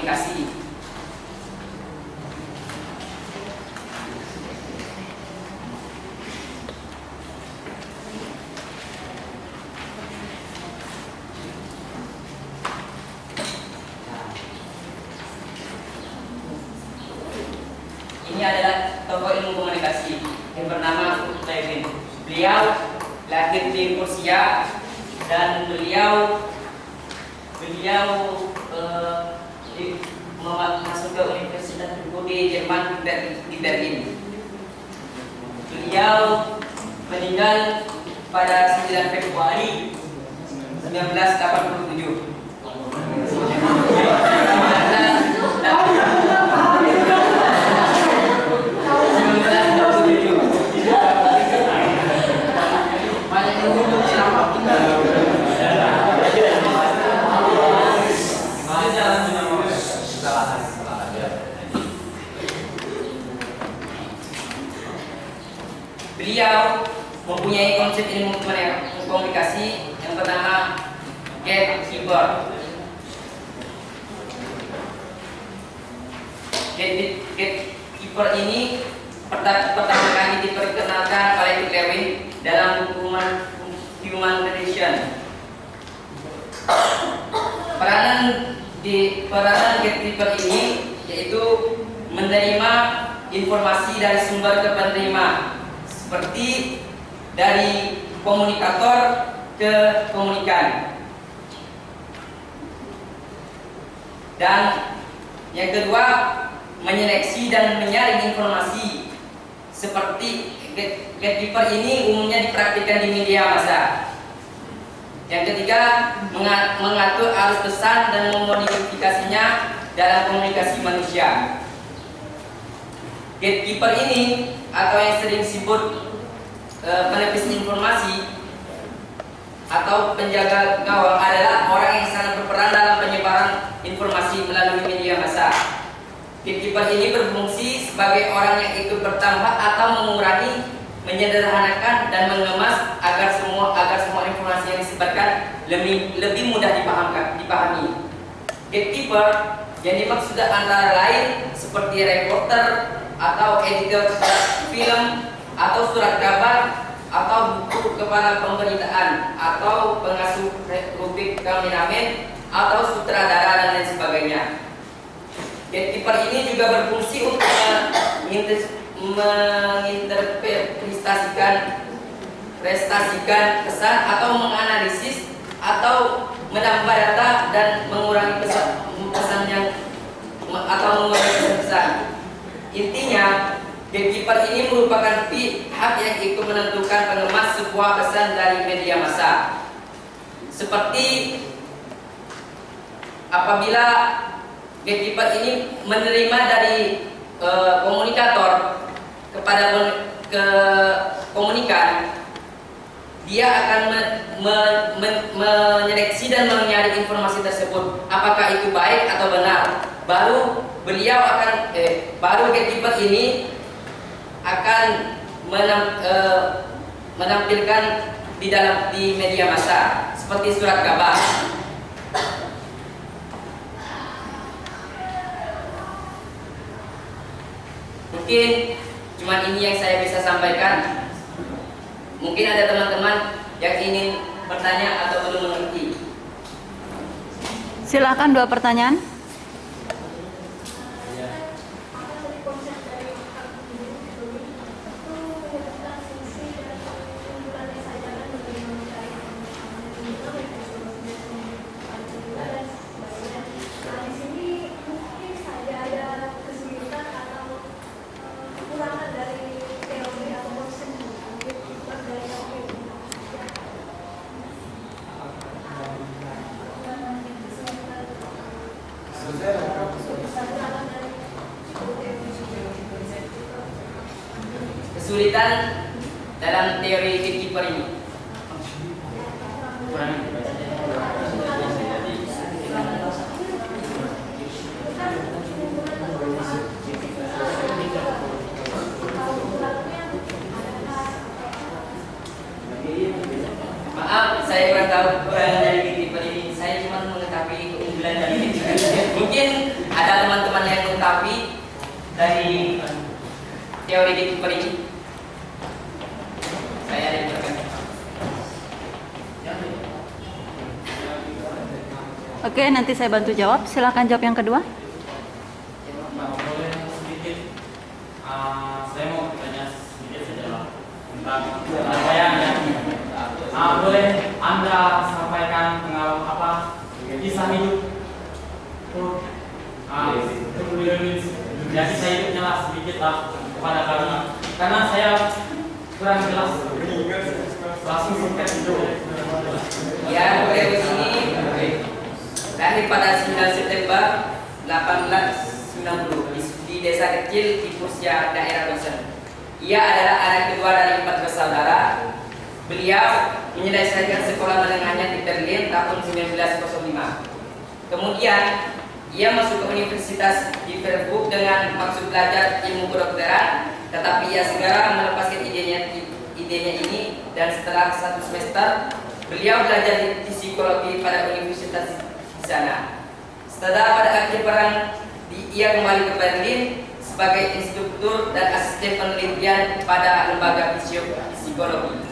komunikasi. Ini adalah tokoh ilmu komunikasi yang bernama Levin. Beliau lahir di Rusia dan beliau masuk ke Universitas di Jerman di Berlin. Beliau meninggal pada 9 Februari 1987. Beliau mempunyai konsep ilmu komunikasi yang bernama gatekeeper. Gatekeeper ini pertama kali diperkenalkan oleh Levin dalam buku Human Relation. Peranan gatekeeper ini yaitu menerima informasi dari sumber ke penerima, seperti dari komunikator ke komunikan. Dan yang kedua, menyeleksi dan menyaring informasi. Seperti gatekeeper ini umumnya dipraktikkan di media massa. Yang ketiga, mengatur arus pesan dan memodifikasinya dalam komunikasi manusia. Gatekeeper ini atau yang sering disebut penepis informasi atau penjaga gawang adalah orang yang sangat berperan dalam penyebaran informasi melalui media massa. Gatekeeper ini berfungsi sebagai orang yang ikut bertambah atau mengurangi, menyederhanakan dan mengemas agar semua informasi yang disebarkan lebih mudah dipahami. Gatekeeper yang dimaksud antara lain seperti reporter atau editor film atau surat kabar atau buku kepala pemberitaan atau pengasuh rubrik kameramen atau sutradara dan lain sebagainya. Gatekeeper ini juga berfungsi untuk menginterpretasikan pesan atau menganalisis atau menambah data dan mengurangi pesan yang atau mengurangi pesan. Intinya, gatekeeper ini merupakan pihak yang ikut menentukan pengemas sebuah pesan dari media massa. Seperti apabila gatekeeper ini menerima dari komunikator kepada komunikan, dia akan menyeleksi dan menyaring informasi tersebut, apakah itu baik atau benar. Baru gatekeeper ini akan menampilkan di media massa seperti surat kabar. Mungkin cuma ini yang saya bisa sampaikan. Mungkin ada teman-teman yang ingin bertanya atau belum mengerti. Silakan 2 pertanyaan. Kesulitan dalam teori gatekeeper ini. Maaf, saya kurang tahu dari gatekeeper ini. Saya cuma mengetahui keunggulan dari gatekeeper. Mungkin ada teman-teman yang mengetahui dari teori gatekeeper ini. Saya diperkenalkan. Oke, nanti saya bantu jawab. Silakan jawab yang kedua. Boleh sedikit, saya mau bertanya sedikit saja lah tentang apa yang boleh Anda sampaikan pengalaman apa kisah hidup ya kisah hidupnya lah sedikit lah kepada kami karena saya kurang jelas langsung singkat itu. Ya, beliau di sini lahir pada 9 September 1890 di desa kecil di Pusja, daerah Banten. Ia adalah anak kedua dari 4 bersaudara. Beliau menyelesaikan sekolah menengahnya di Berlin tahun 1905. Kemudian ia masuk ke Universitas di Freiburg dengan maksud belajar ilmu kedokteran, tetapi ia segera melepaskan idenya ini dan setelah 1 semester beliau belajar di psikologi pada universitas di sana. Setelah pada akhir perang ia kembali ke Berlin sebagai instruktur dan asisten penelitian pada lembaga psikologi.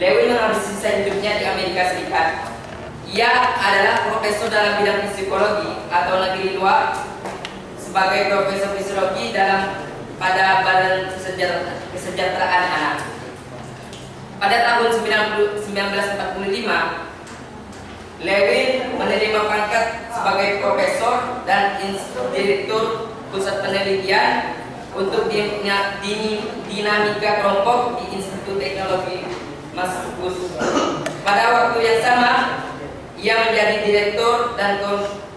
Lewin menghabiskan sisa hidupnya di Amerika Serikat. Ia adalah profesor dalam bidang psikologi atau negeri luar sebagai profesor psikologi pada Badan Kesejahteraan Anak. Pada tahun 1945, Lewin menerima pangkat sebagai profesor dan direktur pusat penelitian untuk dinamika kelompok di Institut Teknologi Massachusetts. Pada waktu yang sama, ia menjadi direktur dan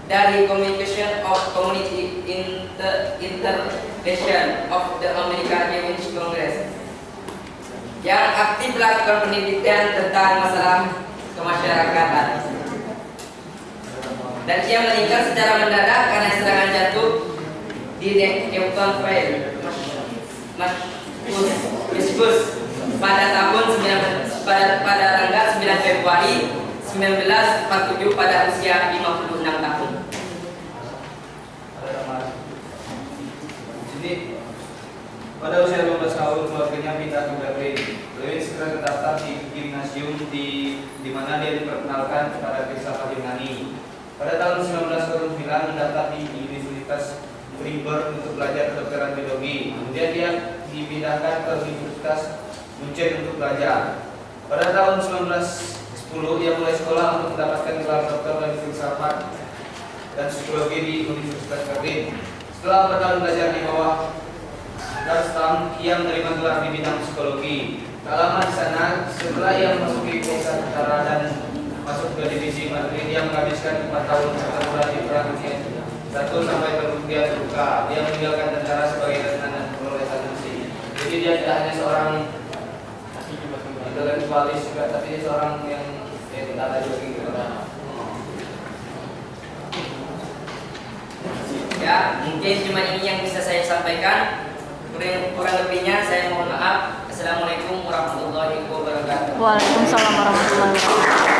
dari Communication of Community Intervention of the American Jewish Congress yang aktif melakukan penelitian tentang masalah kemasyarakatan. Dan ia meninggal secara mendadak karena serangan jantung di Newtonville, Massachusetts pada tanggal 9 Februari 1947 pada usia 56 tahun. Jadi pada usia 15 tahun keluarganya pindah ke Berlin. Lewin segera terdaftar di gimnasium di mana dia diperkenalkan kepada filsafat Yunani. Pada tahun 1909 mendaftar di Universitas Freiburg untuk belajar kedokteran biologi. Kemudian dia dipindahkan ke Universitas Munchen untuk belajar. Pada tahun 1910 ia mulai sekolah untuk mendapatkan gelar doktor dan filsafat dan psikologi di Universitas Berlin. Setelah 4 tahun belajar di bawah Darmstadt, ia menerima gelar di bidang psikologi. Tak lama di sana, setelah ia memasuki Kongres Utara dan masuk ke divisi Madrid, dia menghabiskan 4 tahun berbulan di perang dunia 1 sampai kemudian terluka. Dia meninggalkan tentara sebagai letnan perolehan Nazi. Jadi dia tidak hanya seorang intelektualis juga, tapi dia seorang yang tentara juga gitu. Ya, mungkin cuma ini yang bisa saya sampaikan. Kurang lebihnya saya mohon maaf. Assalamualaikum warahmatullahi wabarakatuh. Waalaikumsalam warahmatullahi wabarakatuh.